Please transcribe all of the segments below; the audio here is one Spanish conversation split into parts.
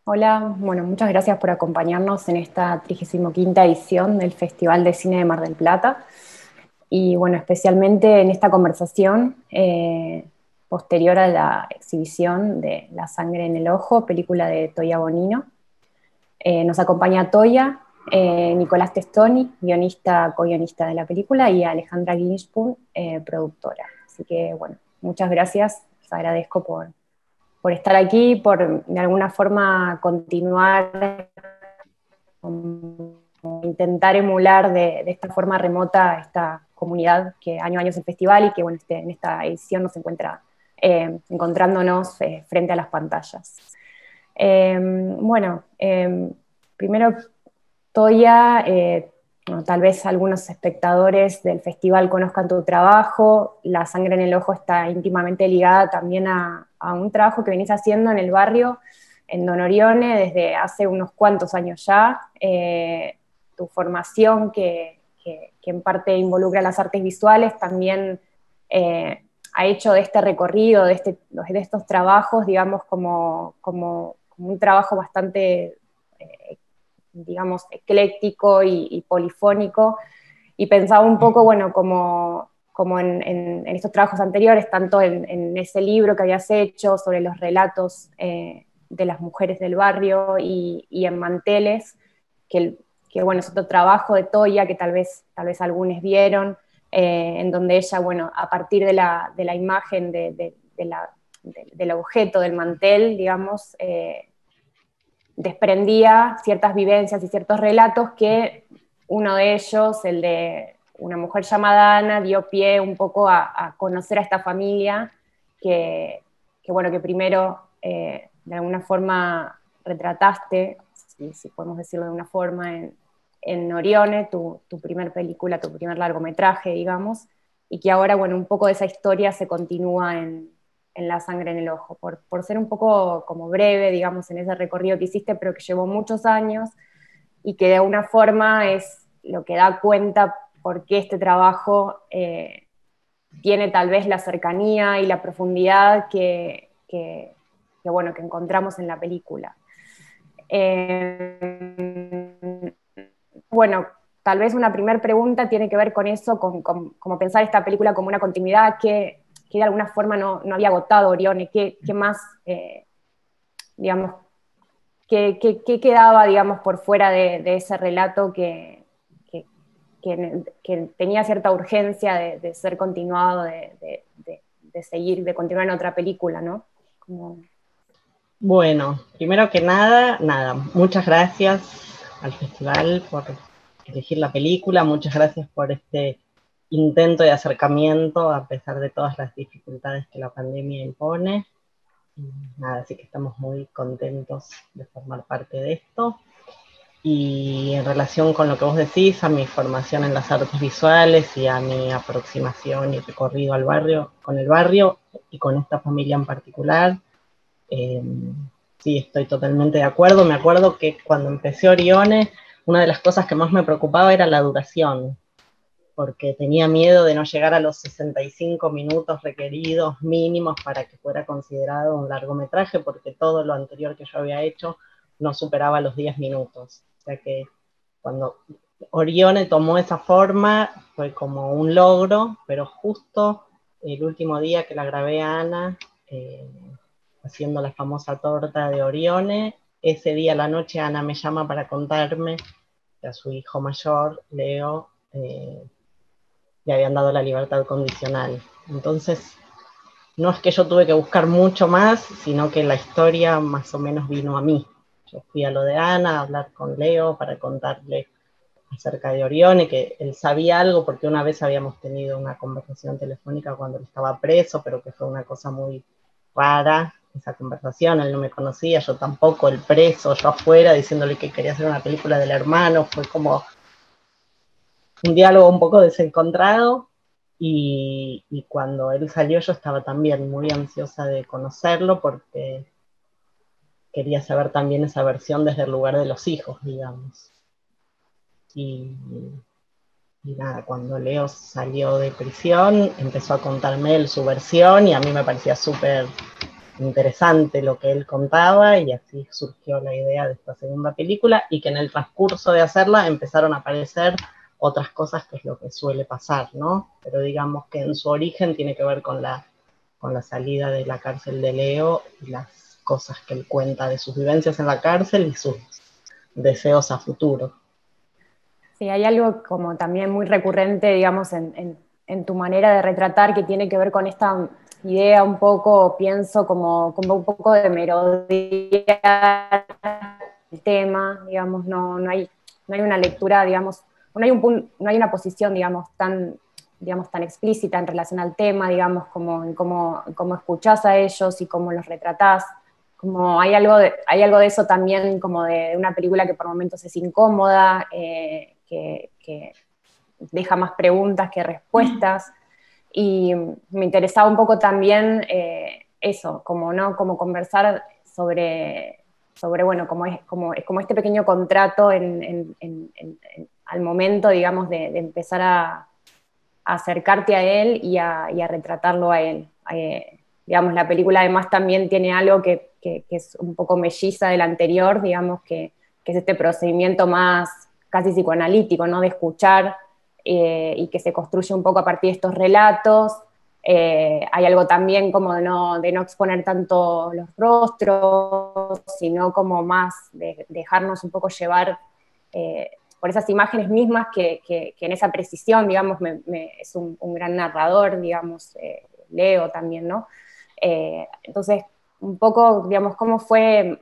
Hola, bueno, muchas gracias por acompañarnos en esta 35ª edición del Festival de Cine de Mar del Plata y bueno, especialmente en esta conversación posterior a la exhibición de La sangre en el ojo, película de Toya Bonino. Nos acompaña Toya, Nicolás Testoni, guionista, co-guionista de la película, y Alejandra Ginspun, productora. Así que bueno, muchas gracias, les agradezco por estar aquí, por de alguna forma continuar, intentar emular de esta forma remota esta comunidad que año a año es el festival y que bueno, en esta edición nos encuentra encontrándonos frente a las pantallas. Bueno, primero Toya, bueno, tal vez algunos espectadores del festival conozcan tu trabajo. La sangre en el ojo está íntimamente ligada también a un trabajo que venís haciendo en el barrio, en Don Orione, desde hace unos cuantos años ya. Tu formación, que en parte involucra las artes visuales, también ha hecho de este recorrido, de estos trabajos, digamos, como un trabajo bastante digamos, ecléctico y polifónico, y pensaba un poco, bueno, como en estos trabajos anteriores, tanto en ese libro que habías hecho sobre los relatos de las mujeres del barrio y en Manteles, que, que, bueno, es otro trabajo de Toya que tal vez algunos vieron, en donde ella, bueno, a partir de la imagen del objeto, del mantel, digamos, desprendía ciertas vivencias y ciertos relatos que uno de ellos, el de una mujer llamada Ana, dio pie un poco a conocer a esta familia bueno, que primero de alguna forma retrataste, si podemos decirlo de una forma, en Orione, tu primer película, tu primer largometraje, digamos, y que ahora, bueno, un poco de esa historia se continúa en La sangre en el ojo, por ser un poco como breve, digamos, en ese recorrido que hiciste, pero que llevó muchos años y que de alguna forma es lo que da cuenta por qué este trabajo tiene tal vez la cercanía y la profundidad bueno, que encontramos en la película. Bueno, tal vez una primera pregunta tiene que ver con eso, como pensar esta película como una continuidad que de alguna forma no había agotado Orione, qué más, digamos, qué quedaba, digamos, por fuera de ese relato que tenía cierta urgencia de ser continuado, de seguir, de continuar en otra película, ¿no? Como... Bueno, primero que nada, muchas gracias al festival por elegir la película, muchas gracias por este intento de acercamiento a pesar de todas las dificultades que la pandemia impone. Y nada, así que estamos muy contentos de formar parte de esto. Y en relación con lo que vos decís, a mi formación en las artes visuales y a mi aproximación y recorrido al barrio, con el barrio y con esta familia en particular, eh, sí, estoy totalmente de acuerdo. Me acuerdo que cuando empecé Orione, una de las cosas que más me preocupaba era la duración, porque tenía miedo de no llegar a los 65 minutos requeridos mínimos para que fuera considerado un largometraje, porque todo lo anterior que yo había hecho no superaba los 10 minutos. O sea que cuando Orione tomó esa forma fue como un logro, pero justo el último día que la grabé a Ana, haciendo la famosa torta de Orione, ese día a la noche Ana me llama para contarme que a su hijo mayor, Leo, le habían dado la libertad condicional. Entonces, no es que yo tuve que buscar mucho más, sino que la historia más o menos vino a mí. Yo fui a lo de Ana a hablar con Leo para contarle acerca de Orione, que él sabía algo porque una vez habíamos tenido una conversación telefónica cuando él estaba preso, pero que fue una cosa muy rara esa conversación, él no me conocía, yo tampoco, el preso, yo afuera diciéndole que quería hacer una película del hermano, fue como un diálogo un poco desencontrado, y cuando él salió yo estaba también muy ansiosa de conocerlo porque quería saber también esa versión desde el lugar de los hijos, digamos. Y, y nada, cuando Leo salió de prisión empezó a contarme él su versión y a mí me parecía súper interesante lo que él contaba, y así surgió la idea de esta segunda película, y que en el transcurso de hacerla empezaron a aparecer otras cosas, que es lo que suele pasar, ¿no? Pero digamos que en su origen tiene que ver con la salida de la cárcel de Leo y las cosas que él cuenta de sus vivencias en la cárcel y sus deseos a futuro. Sí, hay algo como también muy recurrente, digamos, en tu manera de retratar, que tiene que ver con esta idea un poco, pienso, como un poco de merodear el tema, digamos, no hay una lectura, digamos, no hay una posición, digamos, tan explícita en relación al tema, digamos, como en cómo escuchás a ellos y cómo los retratás. Como hay algo de eso también, como de una película que por momentos es incómoda, que deja más preguntas que respuestas. Y me interesaba un poco también eso, como conversar sobre bueno, como este pequeño contrato al momento, digamos, de empezar a acercarte a él y a retratarlo a él. Digamos, la película además también tiene algo que es un poco melliza del anterior, digamos, que es este procedimiento más casi psicoanalítico, ¿no? De escuchar, y que se construye un poco a partir de estos relatos. Hay algo también como de no exponer tanto los rostros, sino como más de dejarnos un poco llevar por esas imágenes mismas, que en esa precisión, digamos, es un gran narrador, digamos, Leo también, ¿no? Entonces, un poco, digamos, cómo fue,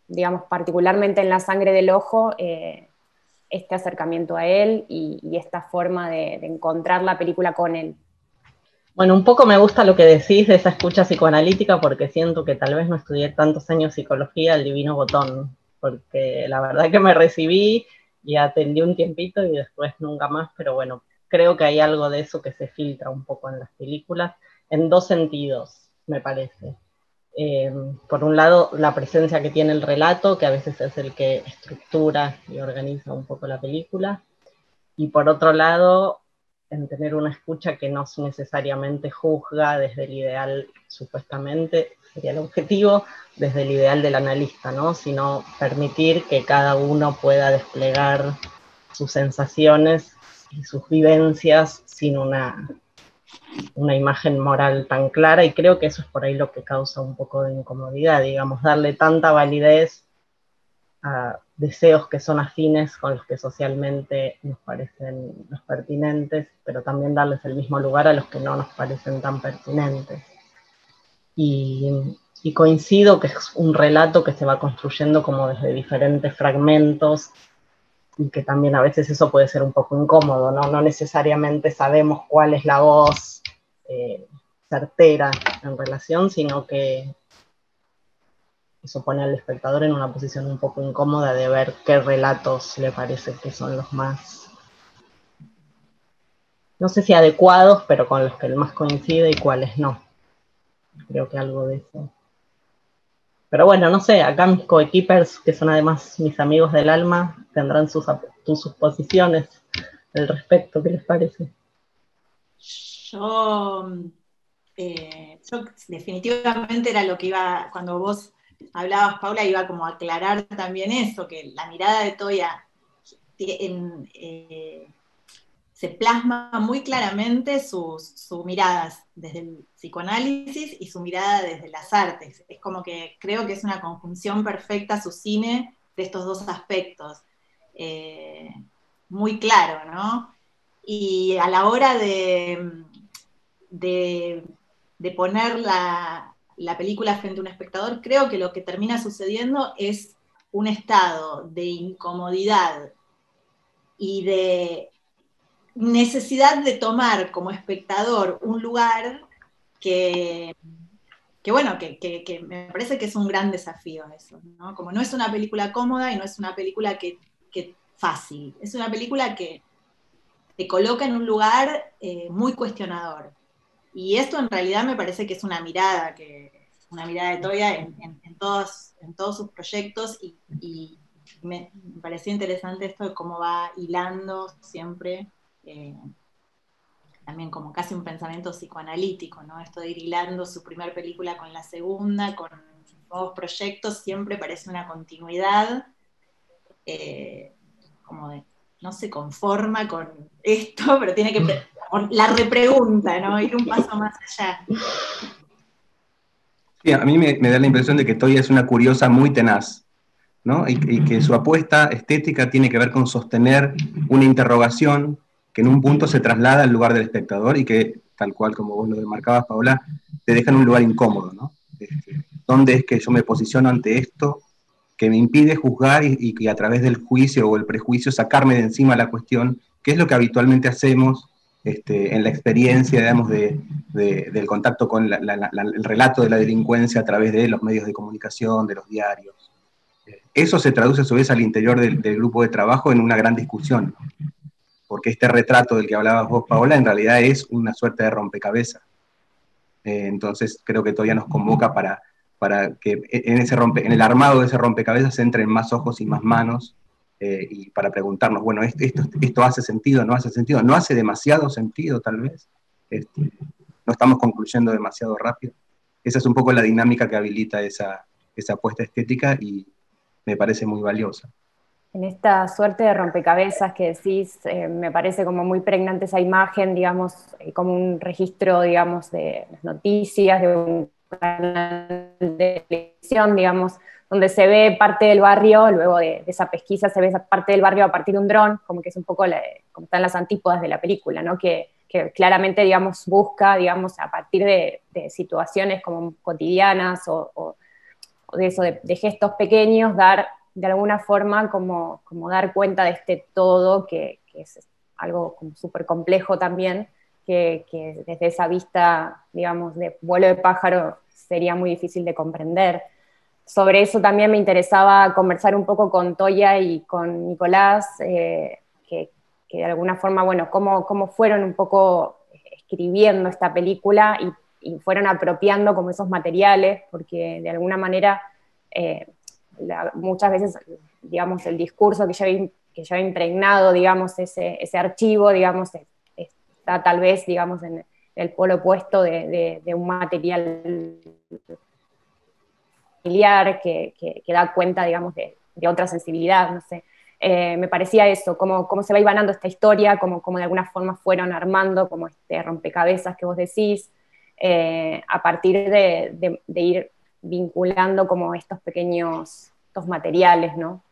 digamos, particularmente en La sangre del ojo, este acercamiento a él y esta forma de encontrar la película con él. Bueno, un poco me gusta lo que decís de esa escucha psicoanalítica, porque siento que tal vez no estudié tantos años psicología al divino botón, porque la verdad que me recibí y atendí un tiempito y después nunca más, pero bueno, creo que hay algo de eso que se filtra un poco en las películas, en dos sentidos, me parece. Por un lado, la presencia que tiene el relato, que a veces es el que estructura y organiza un poco la película, y por otro lado, en tener una escucha que no necesariamente juzga desde el ideal, supuestamente sería el objetivo, desde el ideal del analista, ¿no? Sino permitir que cada uno pueda desplegar sus sensaciones y sus vivencias sin una imagen moral tan clara, y creo que eso es por ahí lo que causa un poco de incomodidad, digamos, darle tanta validez a deseos que son afines con los que socialmente nos parecen los pertinentes, pero también darles el mismo lugar a los que no nos parecen tan pertinentes. Y coincido que es un relato que se va construyendo como desde diferentes fragmentos, y que también a veces eso puede ser un poco incómodo, ¿no? No necesariamente sabemos cuál es la voz certera en relación, sino que eso pone al espectador en una posición un poco incómoda de ver qué relatos le parece que son los más, no sé si adecuados, pero con los que él más coincide y cuáles no. Creo que algo de eso. Pero bueno, no sé, acá mis coequippers, que son además mis amigos del alma, tendrán sus posiciones al respecto. ¿Qué les parece? Yo definitivamente era lo que iba, cuando vos hablabas, Paula, iba como a aclarar también eso, que la mirada de Toya se plasma muy claramente sus miradas desde el psicoanálisis y su mirada desde las artes. Es como que creo que es una conjunción perfecta su cine de estos dos aspectos. Muy claro, ¿no? Y a la hora de poner la película frente a un espectador, creo que lo que termina sucediendo es un estado de incomodidad y de necesidad de tomar como espectador un lugar que bueno, que me parece que es un gran desafío eso, ¿no? Como no es una película cómoda y no es una película que fácil, es una película que te coloca en un lugar muy cuestionador. Y esto en realidad me parece que es una mirada de Toya en todos sus proyectos, y me pareció interesante esto de cómo va hilando siempre también como casi un pensamiento psicoanalítico, ¿no? Esto de ir hilando su primer película con la segunda, con nuevos proyectos, siempre parece una continuidad, como de, no se conforma con esto, pero tiene que, la repregunta, ¿no? Ir un paso más allá. Sí, a mí me da la impresión de que Toya es una curiosa muy tenaz, ¿no? Y que su apuesta estética tiene que ver con sostener una interrogación que en un punto se traslada al lugar del espectador y que, tal cual como vos lo demarcabas, Paola, te deja en un lugar incómodo, ¿no? ¿Dónde es que yo me posiciono ante esto que me impide juzgar y a través del juicio o el prejuicio sacarme de encima la cuestión, que es lo que habitualmente hacemos en la experiencia, digamos, del contacto con el relato de la delincuencia a través de los medios de comunicación, de los diarios? Eso se traduce a su vez al interior del grupo de trabajo en una gran discusión, ¿no? Porque este retrato del que hablabas vos, Paola, en realidad es una suerte de rompecabezas. Entonces creo que todavía nos convoca para que en el armado de ese rompecabezas entren más ojos y más manos, y para preguntarnos, bueno, esto hace sentido, no hace sentido, no hace demasiado sentido tal vez, no estamos concluyendo demasiado rápido. Esa es un poco la dinámica que habilita esa apuesta estética y me parece muy valiosa. En esta suerte de rompecabezas que decís, me parece como muy pregnante esa imagen, digamos, como un registro, digamos, de las noticias, de un canal de televisión, digamos, donde se ve parte del barrio, luego de esa pesquisa se ve esa parte del barrio a partir de un dron, como que es un poco como están las antípodas de la película, ¿no? Que claramente, digamos, busca, digamos, a partir de situaciones como cotidianas o de eso, de gestos pequeños, dar de alguna forma como dar cuenta de este todo, que es algo súper complejo también, que desde esa vista, digamos, de vuelo de pájaro sería muy difícil de comprender. Sobre eso también me interesaba conversar un poco con Toya y con Nicolás, que de alguna forma, bueno, cómo fueron un poco escribiendo esta película y fueron apropiando como esos materiales, porque de alguna manera muchas veces, digamos, el discurso que ya había impregnado, digamos, ese archivo, digamos, está tal vez, digamos, en el polo opuesto de un material familiar que da cuenta, digamos, de otra sensibilidad, no sé. Me parecía eso, cómo se va ibanando esta historia, cómo de alguna forma fueron armando como este rompecabezas que vos decís, a partir de ir vinculando como estos materiales, ¿no?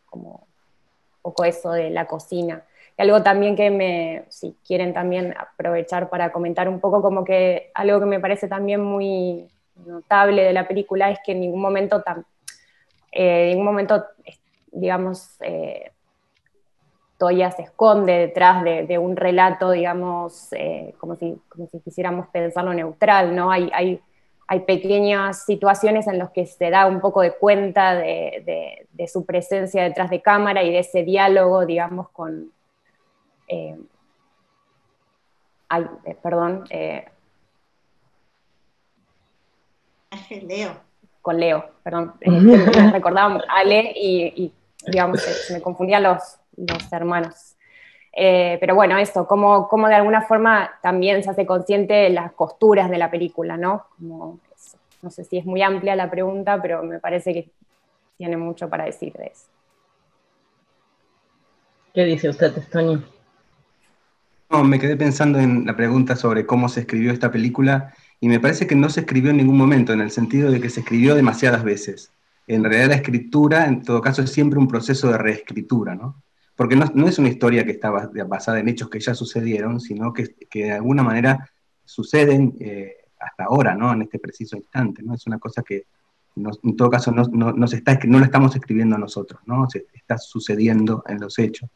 Como un poco eso de la cocina. Y algo también que si quieren también aprovechar para comentar un poco, como que algo que me parece también muy notable de la película es que en ningún momento, digamos, Toya se esconde detrás de un relato, digamos, como si quisiéramos pensarlo neutral, ¿no? Hay pequeñas situaciones en las que se da un poco de cuenta de su presencia detrás de cámara y de ese diálogo, digamos, con... perdón. Leo. Con Leo, perdón. Me recordaba Ale y digamos, se me confundían los hermanos. Pero bueno, eso, como de alguna forma también se hace consciente de las costuras de la película, ¿no? No sé si es muy amplia la pregunta, pero me parece que tiene mucho para decir de eso. ¿Qué dice usted, Tony? No, me quedé pensando en la pregunta sobre cómo se escribió esta película y me parece que no se escribió en ningún momento, en el sentido de que se escribió demasiadas veces. En realidad la escritura, en todo caso, es siempre un proceso de reescritura, ¿no? Porque no es una historia que está basada en hechos que ya sucedieron, sino que de alguna manera suceden hasta ahora, ¿no? En este preciso instante, ¿no? Es una cosa que en todo caso no lo estamos escribiendo nosotros, ¿no? Se está sucediendo en los hechos.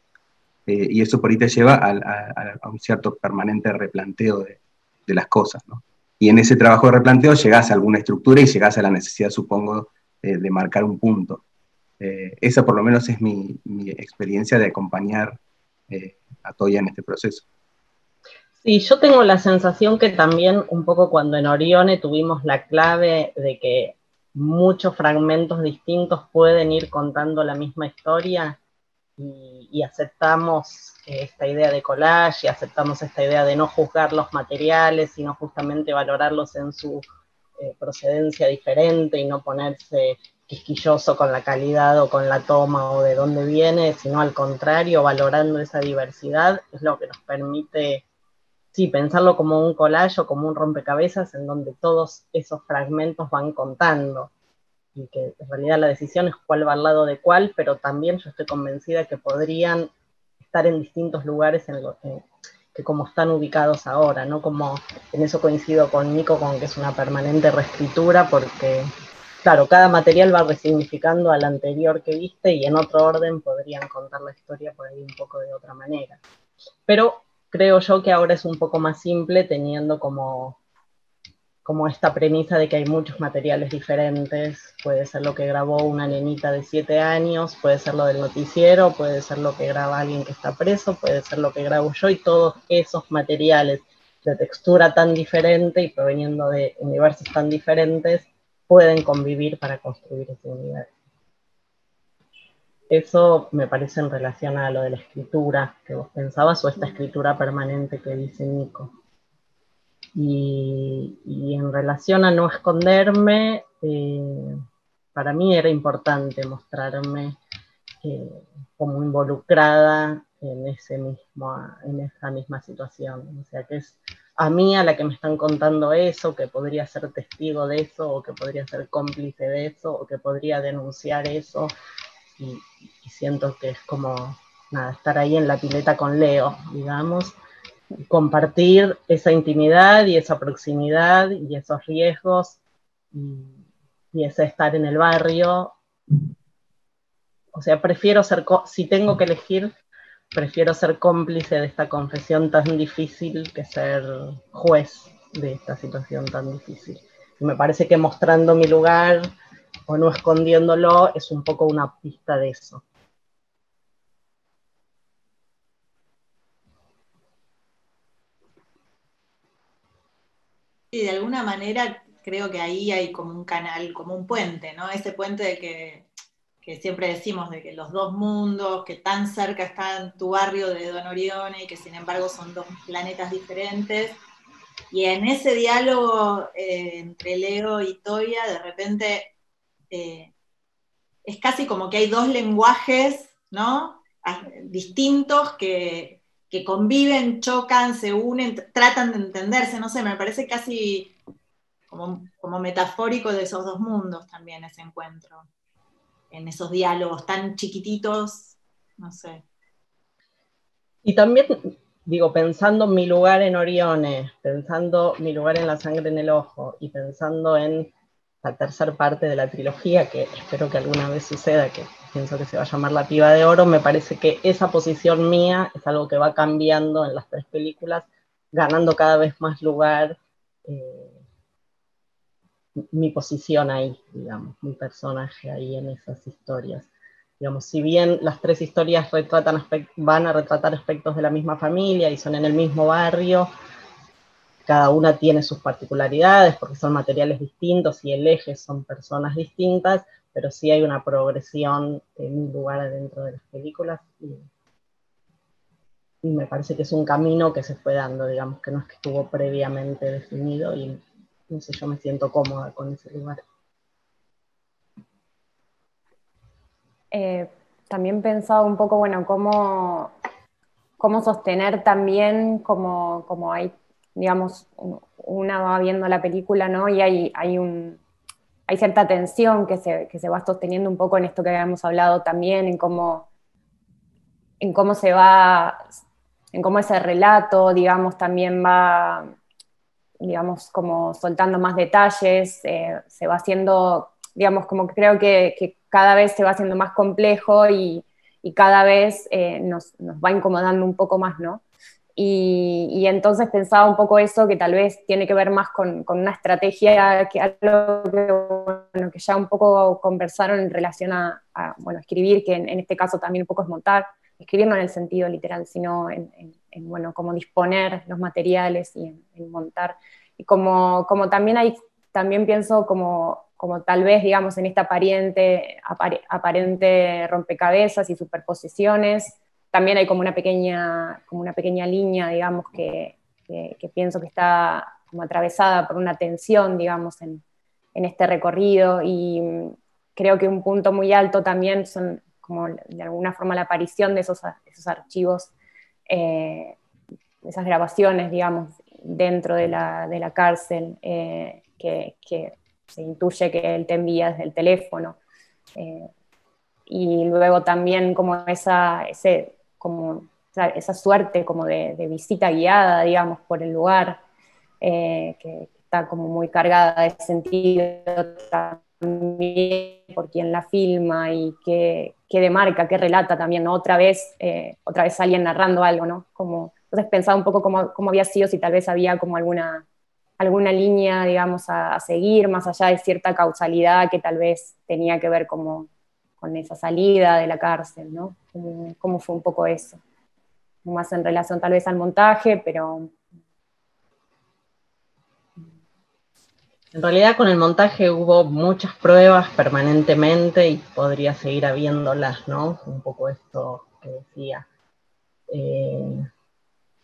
Y eso por ahí te lleva a un cierto permanente replanteo de las cosas, ¿no? Y en ese trabajo de replanteo llegás a alguna estructura y llegás a la necesidad, supongo, de marcar un punto. Esa por lo menos es mi experiencia de acompañar a Toya en este proceso. Sí, yo tengo la sensación que también un poco cuando en Orione tuvimos la clave de que muchos fragmentos distintos pueden ir contando la misma historia, y aceptamos esta idea de collage, y aceptamos esta idea de no juzgar los materiales, sino justamente valorarlos en su procedencia diferente y no ponerse quisquilloso con la calidad o con la toma o de dónde viene, sino al contrario, valorando esa diversidad, es lo que nos permite, sí, pensarlo como un collage o como un rompecabezas en donde todos esos fragmentos van contando, y que en realidad la decisión es cuál va al lado de cuál, pero también yo estoy convencida que podrían estar en distintos lugares que como están ubicados ahora, ¿no? Como en eso coincido con Nico, con que es una permanente reescritura, porque claro, cada material va resignificando al anterior que viste y en otro orden podrían contar la historia por ahí un poco de otra manera. Pero creo yo que ahora es un poco más simple teniendo como esta premisa de que hay muchos materiales diferentes. Puede ser lo que grabó una nenita de 7 años, puede ser lo del noticiero, puede ser lo que graba alguien que está preso, puede ser lo que grabo yo, y todos esos materiales de textura tan diferente y proveniendo de universos tan diferentes pueden convivir para construir ese universo. Eso me parece en relación a lo de la escritura que vos pensabas, o esta escritura permanente que dice Nico. Y en relación a no esconderme, para mí era importante mostrarme como involucrada en esa misma situación. O sea, que es a mí a la que me están contando eso, que podría ser testigo de eso, o que podría ser cómplice de eso, o que podría denunciar eso, y siento que es como, nada, estar ahí en la pileta con Leo, digamos, compartir esa intimidad y esa proximidad y esos riesgos y ese estar en el barrio. O sea, prefiero ser, si tengo que elegir, prefiero ser cómplice de esta confesión tan difícil que ser juez de esta situación tan difícil. Y me parece que mostrando mi lugar o no escondiéndolo es un poco una pista de eso. Sí, de alguna manera creo que ahí hay como un canal, como un puente, ¿no? Ese puente de que siempre decimos de que los dos mundos, que tan cerca está tu barrio de Don Orione y que sin embargo son dos planetas diferentes. Y en ese diálogo entre Leo y Toya, de repente es casi como que hay dos lenguajes, ¿no? Distintos que conviven, chocan, se unen, tratan de entenderse, no sé, me parece casi como metafórico de esos dos mundos también ese encuentro, en esos diálogos tan chiquititos, no sé. Y también, digo, pensando mi lugar en Orione, pensando mi lugar en La sangre en el ojo, y pensando en la tercera parte de la trilogía, que espero que alguna vez suceda, que pienso que se va a llamar La piba de oro, me parece que esa posición mía es algo que va cambiando en las 3 películas, ganando cada vez más lugar mi posición ahí, digamos, mi personaje ahí en esas historias. Digamos, si bien las 3 historias van a retratar aspectos de la misma familia y son en el mismo barrio, cada una tiene sus particularidades porque son materiales distintos y el eje son personas distintas, pero sí hay una progresión en mi lugar dentro de las películas y me parece que es un camino que se fue dando, digamos, que no es que estuvo previamente definido y no sé, yo me siento cómoda con ese lugar. También pensaba un poco, bueno, cómo sostener también, como hay, digamos, una va viendo la película, ¿no? Y hay cierta tensión que se va sosteniendo un poco en esto que habíamos hablado también, en cómo se va, en cómo ese relato, digamos, también va, digamos, como soltando más detalles, se va haciendo, digamos, como que creo que cada vez se va haciendo más complejo y cada vez nos va incomodando un poco más, ¿no? Y entonces pensaba un poco eso, que tal vez tiene que ver más con una estrategia, que algo bueno, que ya un poco conversaron en relación a bueno, escribir, que en este caso también un poco es montar, escribir no en el sentido literal, sino en bueno, cómo disponer los materiales y en montar. Y como también pienso como como tal vez, digamos, en esta aparente rompecabezas y superposiciones, también hay como una pequeña línea, digamos, que pienso que está como atravesada por una tensión, digamos, en este recorrido, y creo que un punto muy alto también son como de alguna forma la aparición de esos archivos, esas grabaciones, digamos, dentro de la cárcel, que se intuye que él te envía desde el teléfono. Y luego también como esa suerte como de visita guiada, digamos, por el lugar, que está como muy cargada de sentido también por quien la filma y que demarca, que relata también, ¿no? Otra vez alguien narrando algo, ¿no? Entonces pensaba un poco cómo había sido, si tal vez había como alguna línea, digamos, a seguir, más allá de cierta causalidad que tal vez tenía que ver como con esa salida de la cárcel, ¿no? ¿Cómo fue un poco eso? Más en relación tal vez al montaje, pero... En realidad con el montaje hubo muchas pruebas permanentemente y podría seguir habiéndolas, ¿no? Un poco esto que decía.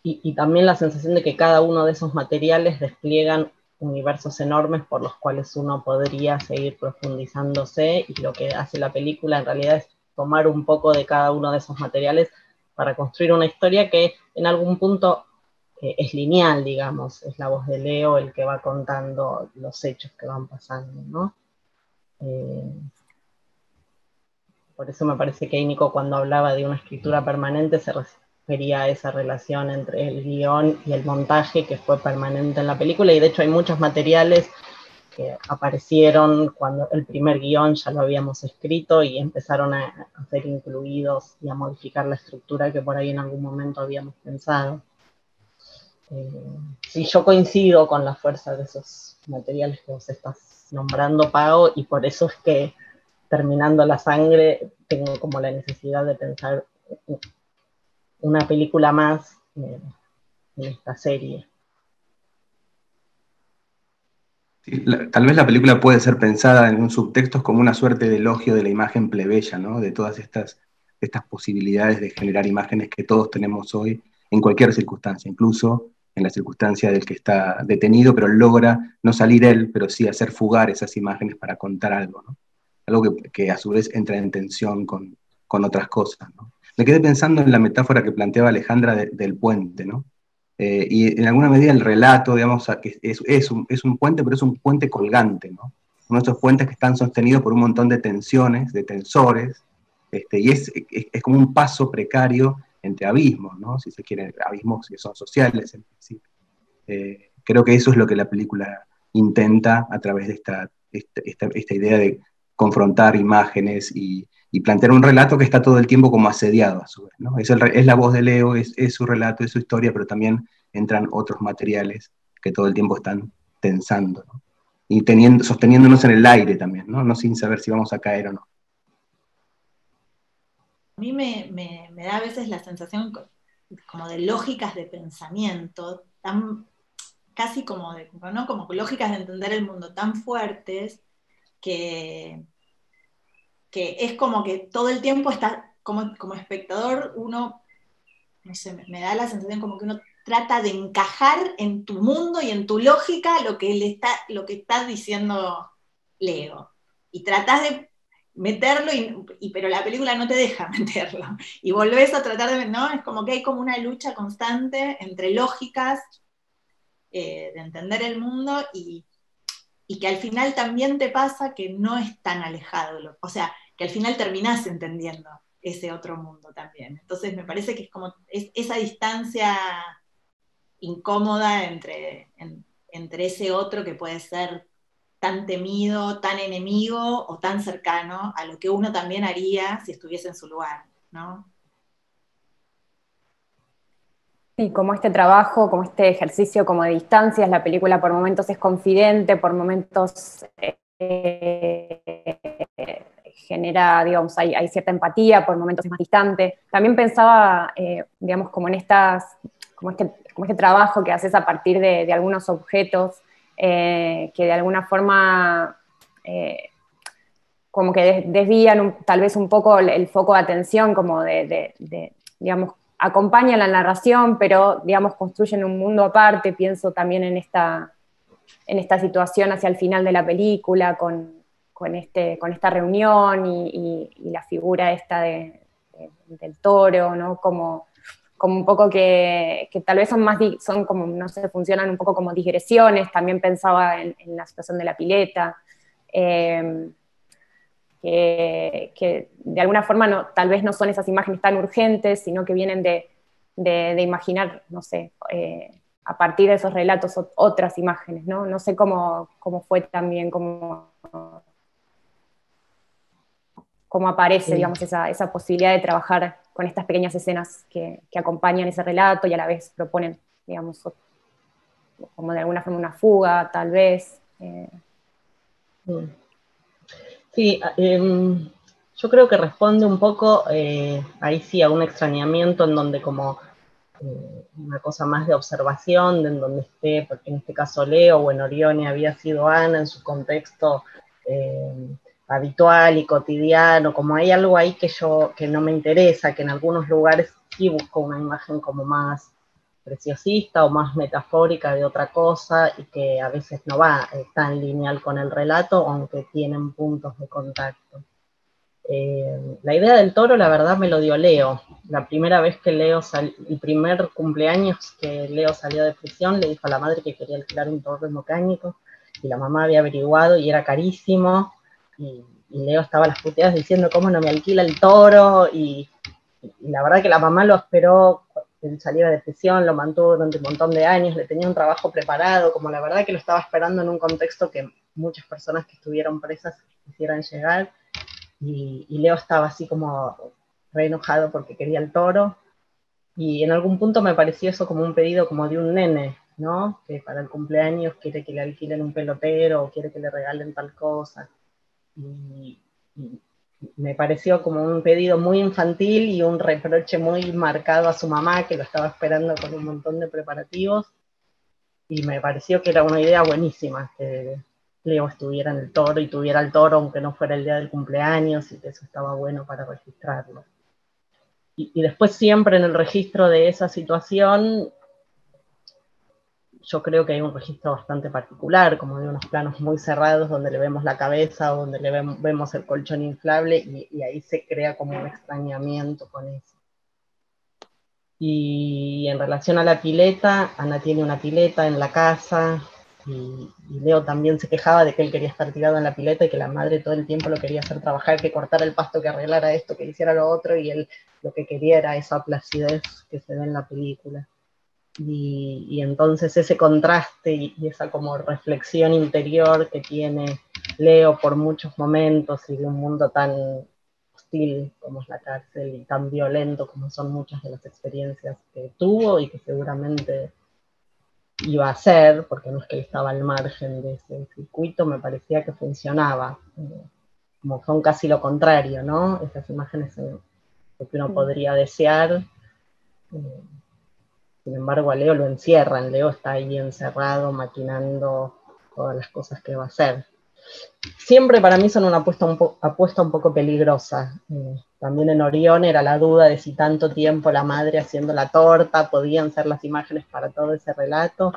Y también la sensación de que cada uno de esos materiales despliegan universos enormes por los cuales uno podría seguir profundizándose, y lo que hace la película en realidad es tomar un poco de cada uno de esos materiales para construir una historia que en algún punto es lineal, digamos, es la voz de Leo el que va contando los hechos que van pasando, ¿no? Por eso me parece que Nico, cuando hablaba de una escritura permanente, se refería a esa relación entre el guión y el montaje que fue permanente en la película, y de hecho hay muchos materiales que aparecieron cuando el primer guión ya lo habíamos escrito y empezaron a ser incluidos y a modificar la estructura que por ahí en algún momento habíamos pensado. Sí, yo coincido con la fuerza de esos materiales que vos estás nombrando, Pau, y por eso es que terminando La Sangre tengo como la necesidad de pensar una película más en esta serie. Sí, tal vez la película puede ser pensada en un subtexto como una suerte de elogio de la imagen plebeya, ¿no? De todas estas posibilidades de generar imágenes que todos tenemos hoy en cualquier circunstancia, incluso en la circunstancia del que está detenido, pero logra no salir él, pero sí hacer fugar esas imágenes para contar algo, ¿no? Algo que a su vez entra en tensión con otras cosas, ¿no? Me quedé pensando en la metáfora que planteaba Alejandra del puente, ¿no? Y en alguna medida el relato, digamos, es un puente, pero es un puente colgante, ¿no? Uno de esos puentes que están sostenidos por un montón de tensiones, de tensores, y es como un paso precario entre abismos, ¿no? Si se quiere, abismos que son sociales en principio. Creo que eso es lo que la película intenta a través de esta idea de confrontar imágenes y plantear un relato que está todo el tiempo como asediado a su vez, ¿no? Es la voz de Leo, es su relato, es su historia, pero también entran otros materiales que todo el tiempo están tensando, ¿no? Y sosteniéndonos en el aire también, ¿no? No sin saber si vamos a caer o no. A mí me da a veces la sensación como de lógicas de pensamiento, casi como, ¿no? Como lógicas de entender el mundo tan fuertes que es como que todo el tiempo está, como espectador, uno, no sé, me da la sensación como que uno trata de encajar en tu mundo y en tu lógica lo que está diciendo Leo. Y tratás de meterlo, pero la película no te deja meterlo. Y volvés a tratar de, ¿no? Es como que hay como una lucha constante entre lógicas de entender el mundo y que al final también te pasa que no es tan alejado, o sea, que al final terminás entendiendo ese otro mundo también. Entonces me parece que es como esa distancia incómoda entre ese otro que puede ser tan temido, tan enemigo o tan cercano a lo que uno también haría si estuviese en su lugar, ¿no? Sí, como este trabajo, como este ejercicio como de distancias, la película por momentos es confidente, por momentos genera, digamos, hay cierta empatía, por momentos es más distante. También pensaba, digamos, como en como este trabajo que haces a partir de algunos objetos que de alguna forma como que desvían tal vez un poco el foco de atención, como digamos, acompañan la narración, pero, digamos, construyen un mundo aparte. Pienso también en esta situación hacia el final de la película, con esta reunión y la figura esta del toro, ¿no? Como un poco que tal vez son como, no sé, funcionan un poco como digresiones. También pensaba en la situación de la pileta, que de alguna forma tal vez no son esas imágenes tan urgentes, sino que vienen de imaginar, no sé, a partir de esos relatos otras imágenes, ¿no? No sé cómo fue también, cómo aparece, digamos, esa posibilidad de trabajar con estas pequeñas escenas que acompañan ese relato y a la vez proponen, digamos, como de alguna forma una fuga, tal vez. Sí, yo creo que responde un poco, ahí sí, a un extrañamiento en donde como una cosa más de observación, en donde esté, porque en este caso Leo o en Orione había sido Ana en su contexto habitual y cotidiano, como hay algo ahí que no me interesa, que en algunos lugares sí busco una imagen como más preciosista o más metafórica de otra cosa y que a veces no va tan lineal con el relato, aunque tienen puntos de contacto. La idea del toro, la verdad, me lo dio Leo. La primera vez que el primer cumpleaños que Leo salió de prisión, le dijo a la madre que quería alquilar un toro mecánico, y la mamá había averiguado y era carísimo, y Leo estaba a las puteadas diciendo cómo no me alquila el toro, y la verdad que la mamá lo esperó que él saliera de prisión, lo mantuvo durante un montón de años, le tenía un trabajo preparado, como la verdad que lo estaba esperando en un contexto que muchas personas que estuvieron presas quisieran llegar. Y Leo estaba así como re enojado porque quería el toro, y en algún punto me pareció eso como un pedido como de un nene, ¿no? Que para el cumpleaños quiere que le alquilen un pelotero o quiere que le regalen tal cosa. Y me pareció como un pedido muy infantil y un reproche muy marcado a su mamá, que lo estaba esperando con un montón de preparativos, y me pareció que era una idea buenísima, que Leo estuviera en el toro y tuviera el toro aunque no fuera el día del cumpleaños, y que eso estaba bueno para registrarlo. Y después siempre en el registro de esa situación, yo creo que hay un registro bastante particular, como de unos planos muy cerrados donde le vemos la cabeza o donde vemos el colchón inflable, y ahí se crea como un extrañamiento con eso. Y en relación a la pileta, Ana tiene una pileta en la casa, y Leo también se quejaba de que él quería estar tirado en la pileta y que la madre todo el tiempo lo quería hacer trabajar, que cortara el pasto, que arreglara esto, que hiciera lo otro, y él lo que quería era esa placidez que se ve en la película. Y entonces ese contraste y esa como reflexión interior que tiene Leo por muchos momentos, y de un mundo tan hostil como es la cárcel y tan violento como son muchas de las experiencias que tuvo y que seguramente iba a hacer, porque no es que él estaba al margen de ese circuito, me parecía que funcionaba, como son casi lo contrario, ¿no? Esas imágenes lo que uno podría desear. Sin embargo, a Leo lo encierran, Leo está ahí encerrado, maquinando todas las cosas que va a hacer. Siempre para mí son una apuesta un poco peligrosa. También en Orión era la duda de si tanto tiempo la madre haciendo la torta podían ser las imágenes para todo ese relato.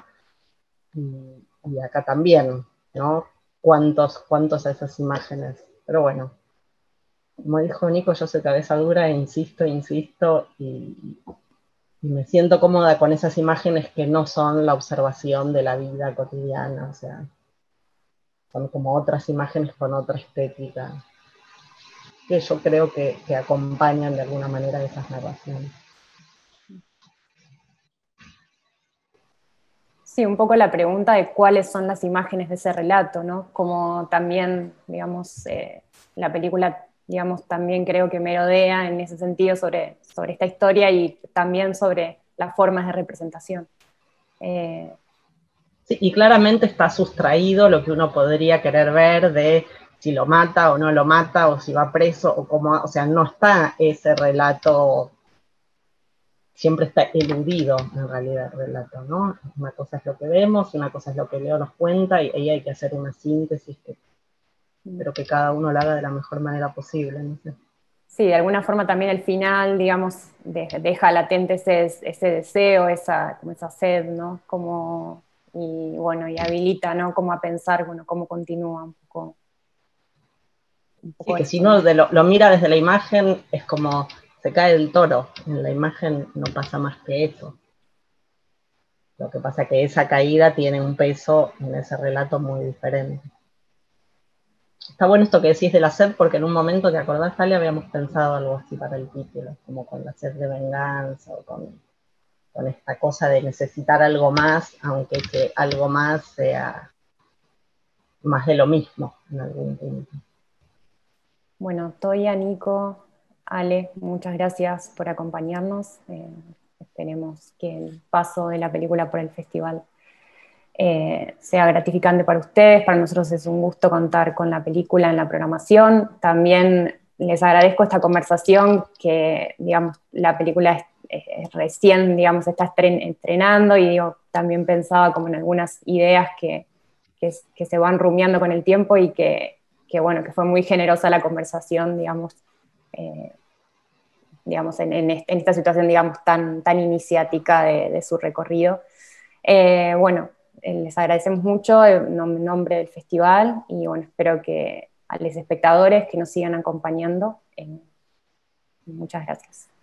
Y acá también, ¿no? ¿Cuántos a esas imágenes? Pero bueno, como dijo Nico, yo soy cabeza dura e insisto, y me siento cómoda con esas imágenes que no son la observación de la vida cotidiana, o sea, son como otras imágenes con otra estética, que yo creo que acompañan de alguna manera esas narraciones. Sí, un poco la pregunta de cuáles son las imágenes de ese relato, ¿no? Como también, digamos, la película, digamos, también creo que merodea en ese sentido sobre esta historia y también sobre las formas de representación. Sí, y claramente está sustraído lo que uno podría querer ver de si lo mata o no lo mata, o si va preso, o cómo, o sea, no está ese relato, siempre está eludido en realidad el relato, ¿no? Una cosa es lo que vemos, una cosa es lo que Leo nos cuenta, y ahí hay que hacer una síntesis que pero que cada uno lo haga de la mejor manera posible, no sé. Sí, de alguna forma también el final, digamos, deja latente ese deseo, como esa sed, ¿no? Como, y bueno, y habilita, ¿no? Como a pensar, bueno, cómo continúa un Sí, poco que si esto, uno ¿no? lo mira desde la imagen, es como se cae el toro. En la imagen no pasa más que eso. Lo que pasa es que esa caída tiene un peso en ese relato muy diferente. Está bueno esto que decís de la sed, porque en un momento, ¿te acordás, Ale? Habíamos pensado algo así para el título, como con la sed de venganza, o con esta cosa de necesitar algo más, aunque ese algo más sea más de lo mismo en algún punto. Bueno, Toya, Nico, Ale, muchas gracias por acompañarnos. Esperemos que el paso de la película por el festival sea gratificante para ustedes. Para nosotros es un gusto contar con la película en la programación. También les agradezco esta conversación que, digamos, la película recién, digamos, está estrenando y digo, también pensaba como en algunas ideas que se van rumiando con el tiempo y bueno, que fue muy generosa la conversación, digamos, eh, digamos en esta situación, digamos, tan iniciática de su recorrido. Bueno, les agradecemos mucho en nombre del festival y bueno, espero que a los espectadores que nos sigan acompañando. Muchas gracias.